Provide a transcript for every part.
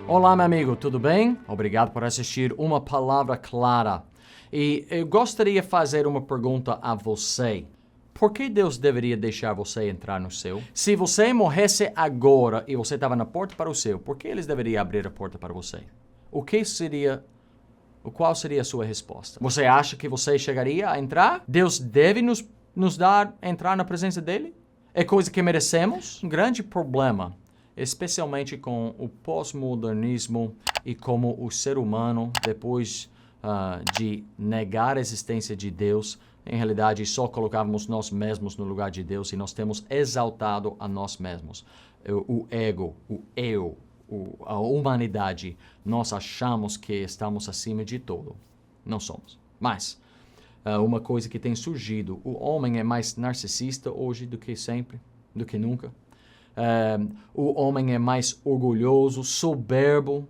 Olá, meu amigo, tudo bem? Obrigado por assistir Uma Palavra Clara. E eu gostaria de fazer uma pergunta a você. Por que Deus deveria deixar você entrar no céu? Se você morresse agora e você estava na porta para o céu, por que eles deveriam abrir a porta para você? Qual seria a sua resposta? Você acha que você chegaria a entrar? Deus deve nos dar entrar na presença dele? É coisa que merecemos? Um grande problema, especialmente com o pós-modernismo e como o ser humano, depois de negar a existência de Deus, em realidade só colocávamos nós mesmos no lugar de Deus e nós temos exaltado a nós mesmos. O ego, o eu, a humanidade, nós achamos que estamos acima de tudo. Não somos. Mas, uma coisa que tem surgido, o homem é mais narcisista hoje do que sempre, do que nunca. O homem é mais orgulhoso, soberbo.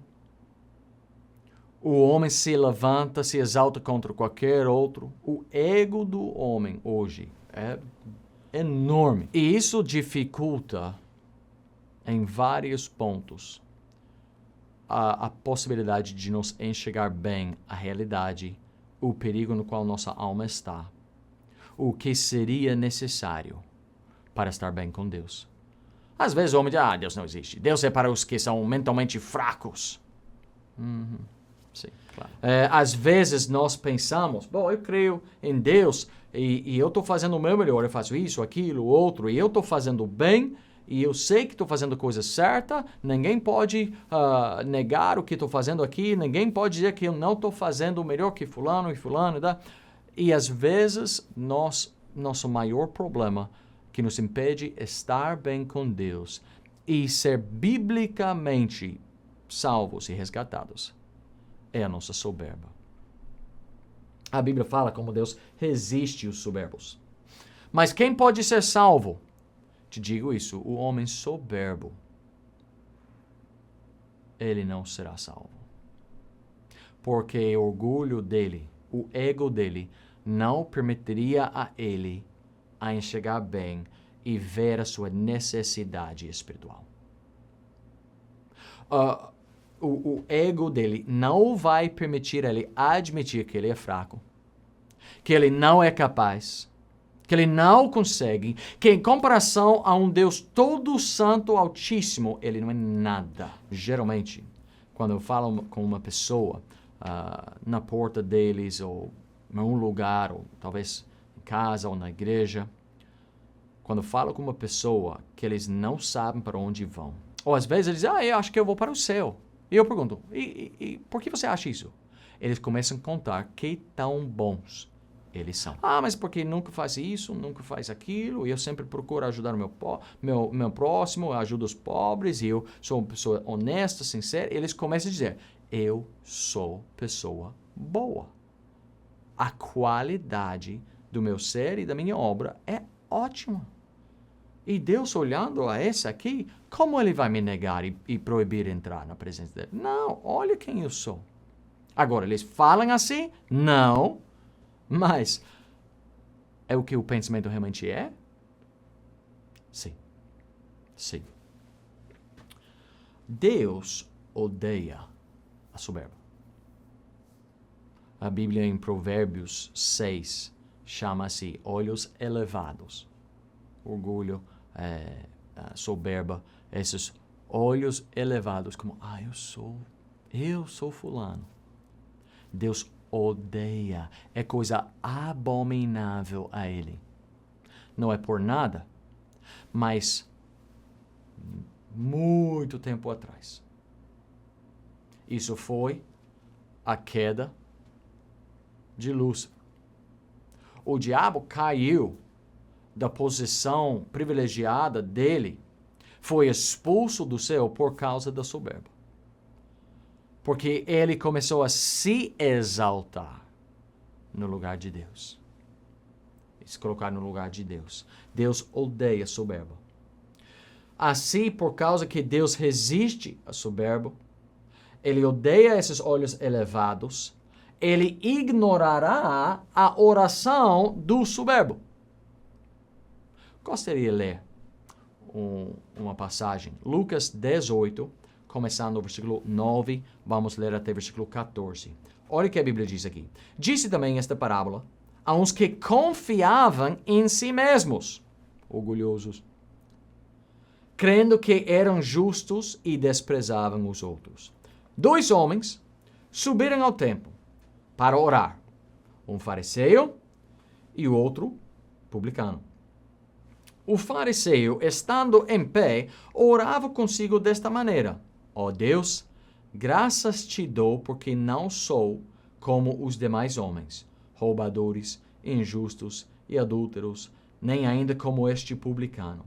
O homem se levanta, se exalta contra qualquer outro. O ego do homem hoje é enorme. E isso dificulta, em vários pontos, a possibilidade de nos enxergar bem a realidade, o perigo no qual nossa alma está, o que seria necessário para estar bem com Deus. Às vezes o homem diz, Deus não existe. Deus é para os que são mentalmente fracos. Sim, claro. Às vezes nós pensamos, bom, eu creio em Deus e eu estou fazendo o meu melhor, eu faço isso, aquilo, outro, e eu estou fazendo bem, e eu sei que estou fazendo a coisa certa, ninguém pode negar o que estou fazendo aqui, ninguém pode dizer que eu não estou fazendo o melhor que fulano e fulano. Tá? E às vezes nosso maior problema que nos impede estar bem com Deus e ser biblicamente salvos e resgatados é a nossa soberba. A Bíblia fala como Deus resiste os soberbos. Mas quem pode ser salvo? Te digo isso, o homem soberbo, ele não será salvo. Porque o orgulho dele, o ego dele, não permitiria a ele a enxergar bem e ver a sua necessidade espiritual. O ego dele não vai permitir ele admitir que ele é fraco, que ele não é capaz, que ele não consegue, que em comparação a um Deus todo santo, altíssimo, ele não é nada. Geralmente, quando eu falo com uma pessoa na porta deles, ou em um lugar, ou talvez em casa ou na igreja, quando eu falo com uma pessoa que eles não sabem para onde vão, ou às vezes eles dizem, eu acho que eu vou para o céu. E eu pergunto, e por que você acha isso? Eles começam a contar que tão bons eles são. Mas porque nunca faz isso, nunca faz aquilo, e eu sempre procuro ajudar o meu próximo, eu ajudo os pobres, e eu sou uma pessoa honesta, sincera. Eles começam a dizer, eu sou pessoa boa. A qualidade do meu ser e da minha obra é ótima. E Deus olhando a esse aqui, como ele vai me negar e proibir entrar na presença dele? Não, olha quem eu sou. Agora, eles falam assim? Não. Mas é o que o pensamento realmente é? Sim. Sim. Deus odeia a soberba. A Bíblia em Provérbios 6 chama-se olhos elevados. Orgulho, soberba, esses olhos elevados, como, eu sou fulano. Deus odeia, é coisa abominável a ele. Não é por nada, mas muito tempo atrás. Isso foi a queda de Lúcifer. O diabo caiu da posição privilegiada dele, foi expulso do céu por causa da soberba. Porque ele começou a se exaltar no lugar de Deus. E se colocar no lugar de Deus. Deus odeia soberba. Assim, por causa que Deus resiste a soberba, ele odeia esses olhos elevados, ele ignorará a oração do soberbo. Gostaria de ler uma passagem, Lucas 18, começando no versículo 9, vamos ler até versículo 14. Olha o que a Bíblia diz aqui. Disse também esta parábola a uns que confiavam em si mesmos, orgulhosos, crendo que eram justos e desprezavam os outros. 2 homens subiram ao templo para orar, um fariseu e o outro publicano. O fariseu, estando em pé, orava consigo desta maneira: ó Deus, graças te dou porque não sou como os demais homens, roubadores, injustos e adúlteros, nem ainda como este publicano.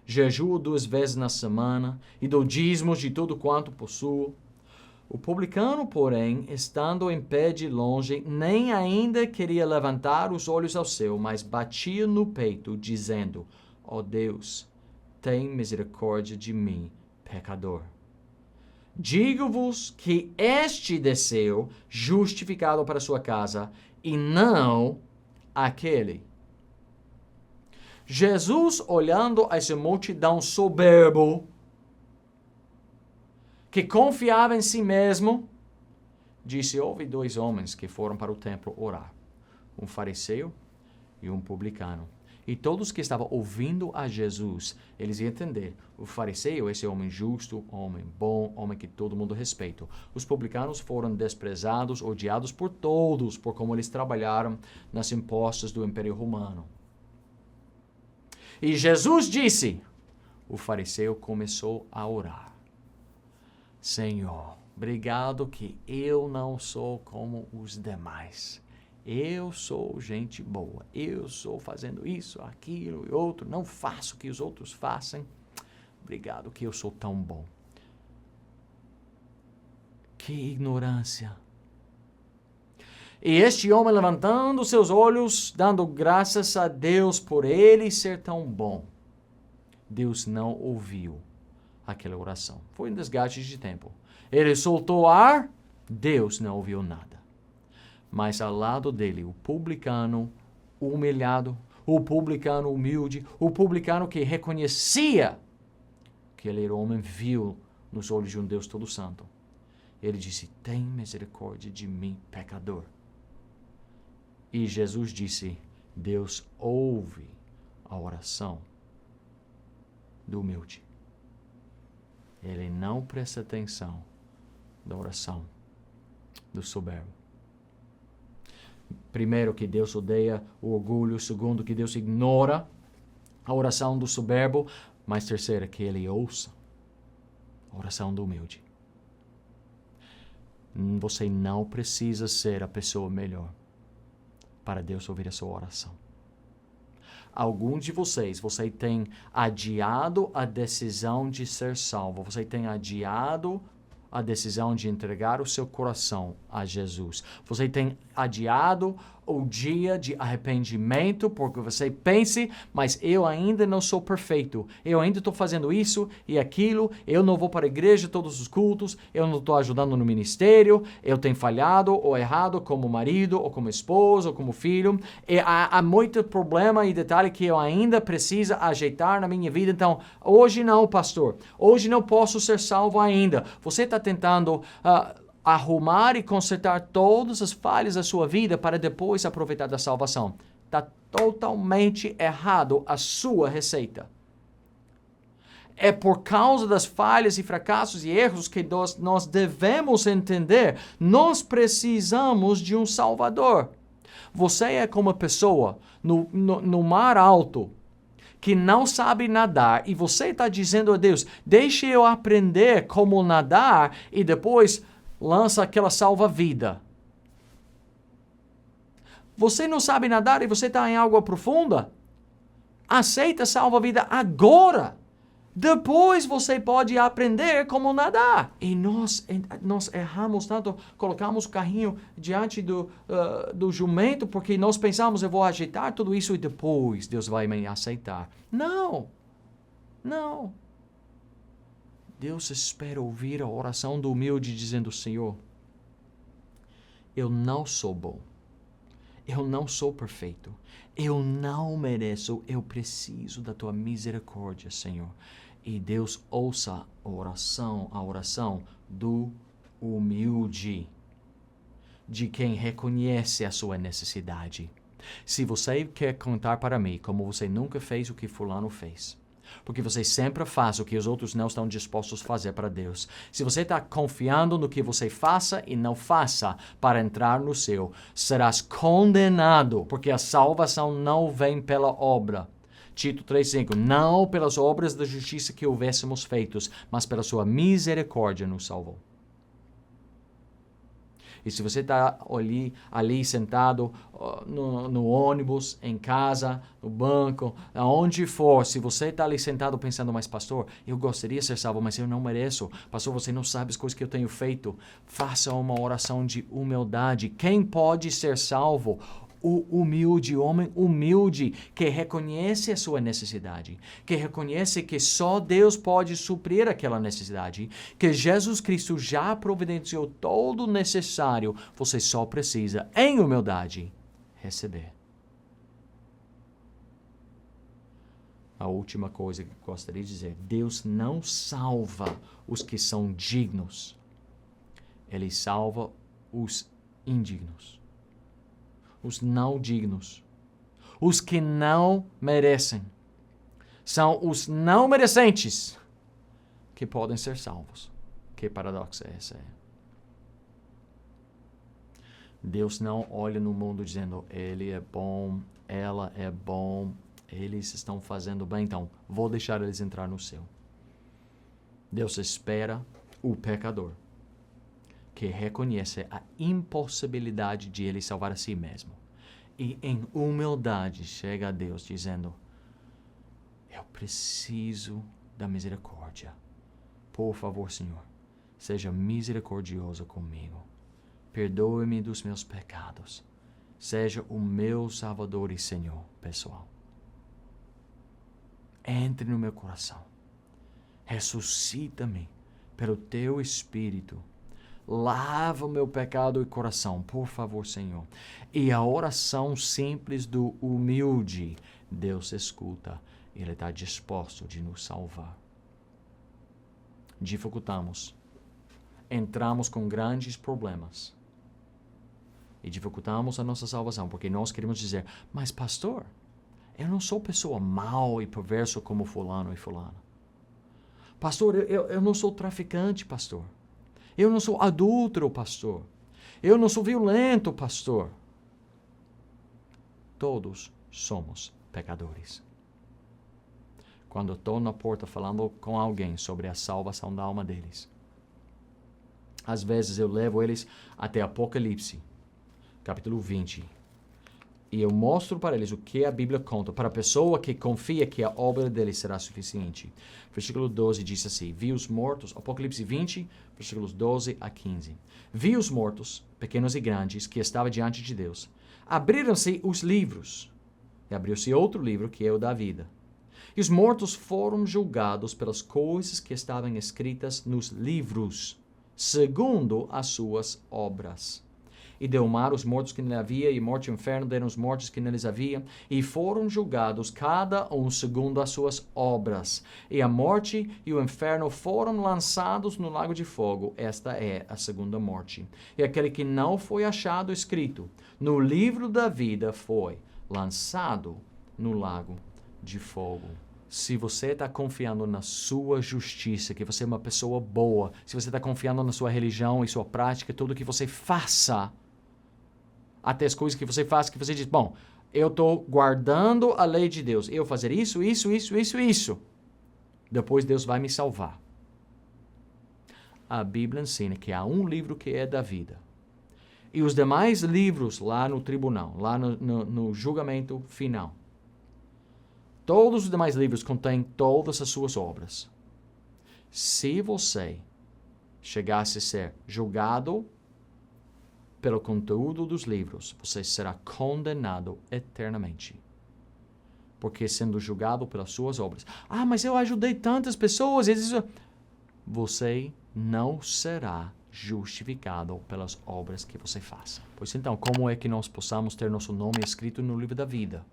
Jejuo 2 vezes na semana e dou dízimos de tudo quanto possuo. O publicano, porém, estando em pé de longe, nem ainda queria levantar os olhos ao céu, mas batia no peito, dizendo: ó Deus, tem misericórdia de mim, pecador. Digo-vos que este desceu justificado para sua casa, e não aquele. Jesus, olhando essa multidão soberbo, que confiava em si mesmo, disse: houve 2 homens que foram para o templo orar, um fariseu e um publicano. E todos que estavam ouvindo a Jesus, eles iam entender: o fariseu, esse homem justo, homem bom, homem que todo mundo respeita. Os publicanos foram desprezados, odiados por todos, por como eles trabalharam nas impostos do Império Romano. E Jesus disse, o fariseu começou a orar: Senhor, obrigado que eu não sou como os demais. Eu sou gente boa. Eu sou fazendo isso, aquilo e outro. Não faço o que os outros façam. Obrigado que eu sou tão bom. Que ignorância. E este homem, levantando seus olhos, dando graças a Deus por ele ser tão bom, Deus não ouviu aquela oração. Foi um desgaste de tempo. Ele soltou ar, Deus não ouviu nada. Mas ao lado dele, o publicano humilhado, o publicano humilde, o publicano que reconhecia que ele era homem vil nos olhos de um Deus todo santo. Ele disse: tem misericórdia de mim, pecador. E Jesus disse: Deus ouve a oração do humilde. Ele não presta atenção da oração do soberbo. Primeiro, que Deus odeia o orgulho. Segundo, que Deus ignora a oração do soberbo. Mas terceiro, que ele ouça a oração do humilde. Você não precisa ser a pessoa melhor para Deus ouvir a sua oração. Alguns de vocês, você tem adiado a decisão de ser salvo. Você tem adiado a decisão de entregar o seu coração a Jesus. Você tem adiado o dia de arrependimento porque você pense: mas eu ainda não sou perfeito. Eu ainda estou fazendo isso e aquilo. Eu não vou para a igreja todos os cultos. Eu não estou ajudando no ministério. Eu tenho falhado ou errado como marido ou como esposo ou como filho. E há muito problema e detalhe que eu ainda preciso ajeitar na minha vida. Então, hoje não, pastor. Hoje não posso ser salvo ainda. Você está tentando arrumar e consertar todas as falhas da sua vida para depois aproveitar da salvação. Está totalmente errado a sua receita. É por causa das falhas e fracassos e erros que nós devemos entender. Nós precisamos de um Salvador. Você é como uma pessoa no mar alto que não sabe nadar e você está dizendo a Deus: deixe eu aprender como nadar, e depois lança aquela salva-vida. Você não sabe nadar e você está em água profunda? Aceita a salva-vida agora. Depois você pode aprender como nadar. E nós erramos tanto, colocamos o carrinho diante do jumento porque nós pensamos: eu vou ajeitar tudo isso e depois Deus vai me aceitar. Não. Não. Deus espera ouvir a oração do humilde dizendo: Senhor, eu não sou bom. Eu não sou perfeito. Eu não mereço. Eu preciso da tua misericórdia, Senhor. E Deus ouça a oração do humilde, de quem reconhece a sua necessidade. Se você quer contar para mim como você nunca fez o que fulano fez, porque você sempre faz o que os outros não estão dispostos a fazer para Deus. Se você está confiando no que você faça e não faça para entrar no céu, serás condenado, porque a salvação não vem pela obra. Tito 3,5, não pelas obras da justiça que houvéssemos feitos, mas pela sua misericórdia nos salvou. E se você está ali sentado no ônibus, em casa, no banco, aonde for, se você está ali sentado pensando, mas pastor, eu gostaria de ser salvo, mas eu não mereço. Pastor, você não sabe as coisas que eu tenho feito. Faça uma oração de humildade. Quem pode ser salvo? O humilde, homem humilde, que reconhece a sua necessidade, que reconhece que só Deus pode suprir aquela necessidade, que Jesus Cristo já providenciou todo o necessário, você só precisa, em humildade, receber. A última coisa que gostaria de dizer, Deus não salva os que são dignos, Ele salva os indignos. Os não dignos, os que não merecem. São os não merecentes que podem ser salvos. Que paradoxo é esse? Deus não olha no mundo dizendo, ele é bom, ela é bom, eles estão fazendo bem, então vou deixar eles entrar no céu. Deus espera o pecador que reconhece a impossibilidade de ele salvar a si mesmo. E em humildade chega a Deus dizendo, eu preciso da misericórdia. Por favor, Senhor, seja misericordioso comigo. Perdoe-me dos meus pecados. Seja o meu Salvador e Senhor, pessoal. Entre no meu coração. Ressuscita-me pelo teu Espírito. Lava o meu pecado e coração, por favor, Senhor. E a oração simples do humilde, Deus escuta. Ele está disposto de nos salvar. Dificultamos. Entramos com grandes problemas. E dificultamos a nossa salvação, porque nós queremos dizer, mas pastor, eu não sou pessoa mau e perverso como fulano e fulano. Pastor, eu não sou traficante, pastor. Eu não sou adúltero, pastor. Eu não sou violento, pastor. Todos somos pecadores. Quando eu estou na porta falando com alguém sobre a salvação da alma deles, às vezes eu levo eles até Apocalipse, capítulo 20. E eu mostro para eles o que a Bíblia conta, para a pessoa que confia que a obra dele será suficiente. Versículo 12 diz assim, vi os mortos, Apocalipse 20, versículos 12 a 15. Vi os mortos, pequenos e grandes, que estavam diante de Deus. Abriram-se os livros, e abriu-se outro livro, que é o da vida. E os mortos foram julgados pelas coisas que estavam escritas nos livros, segundo as suas obras. E deu o mar os mortos que nele havia, e morte e inferno deram os mortos que neles havia, e foram julgados cada um segundo as suas obras. E a morte e o inferno foram lançados no lago de fogo. Esta é a segunda morte. E aquele que não foi achado escrito no livro da vida foi lançado no lago de fogo. Se você está confiando na sua justiça, que você é uma pessoa boa, se você está confiando na sua religião e sua prática, tudo que você faça, até as coisas que você faz, que você diz, bom, eu estou guardando a lei de Deus, eu fazer isso. Depois Deus vai me salvar. A Bíblia ensina que há um livro que é da vida. E os demais livros lá no tribunal, lá no julgamento final, todos os demais livros contêm todas as suas obras. Se você chegasse a ser julgado pelo conteúdo dos livros, você será condenado eternamente. Porque sendo julgado pelas suas obras. Ah, mas eu ajudei tantas pessoas. Você não será justificado pelas obras que você faça. Pois então, como é que nós possamos ter nosso nome escrito no livro da vida?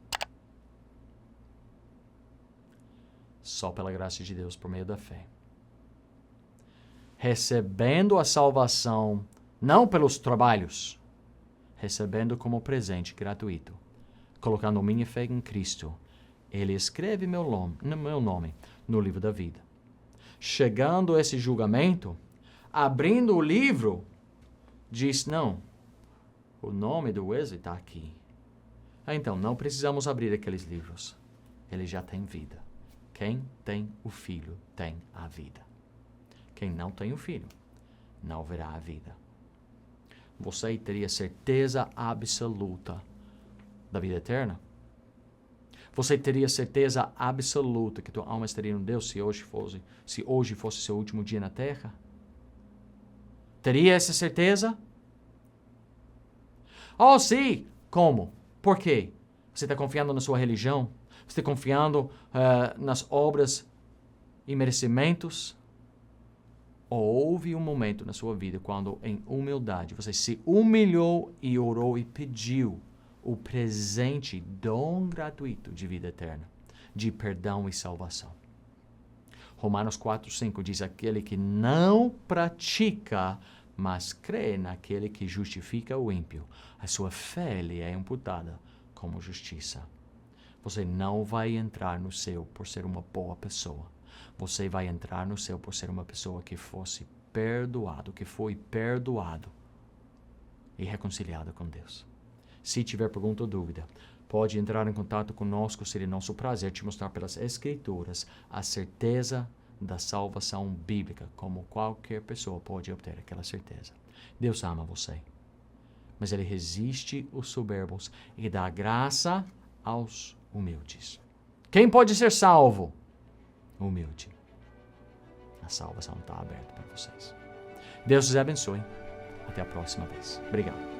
Só pela graça de Deus, por meio da fé. Recebendo a salvação, não pelos trabalhos, recebendo como presente gratuito, colocando minha fé em Cristo, Ele escreve meu nome no livro da vida. Chegando a esse julgamento, abrindo o livro, diz, não, o nome do Wesley está aqui. Então, não precisamos abrir aqueles livros. Ele já tem vida. Quem tem o Filho tem a vida. Quem não tem o Filho não verá a vida. Você teria certeza absoluta da vida eterna? Você teria certeza absoluta que tua alma estaria no Deus se hoje fosse seu último dia na terra? Teria essa certeza? Oh, sim! Como? Por quê? Você está confiando na sua religião? Você está confiando nas obras e merecimentos? Ou houve um momento na sua vida quando, em humildade, você se humilhou e orou e pediu o presente, dom gratuito de vida eterna, de perdão e salvação. Romanos 4:5 diz, aquele que não pratica, mas crê naquele que justifica o ímpio, a sua fé lhe é imputada como justiça. Você não vai entrar no céu por ser uma boa pessoa. Você vai entrar no céu por ser uma pessoa que fosse perdoado, que foi perdoado e reconciliado com Deus. Se tiver pergunta ou dúvida, pode entrar em contato conosco, seria nosso prazer te mostrar pelas Escrituras a certeza da salvação bíblica, como qualquer pessoa pode obter aquela certeza. Deus ama você, mas Ele resiste os soberbos e dá graça aos humildes. Quem pode ser salvo? Humilde. A salvação está aberta para vocês. Deus os abençoe. Até a próxima vez. Obrigado.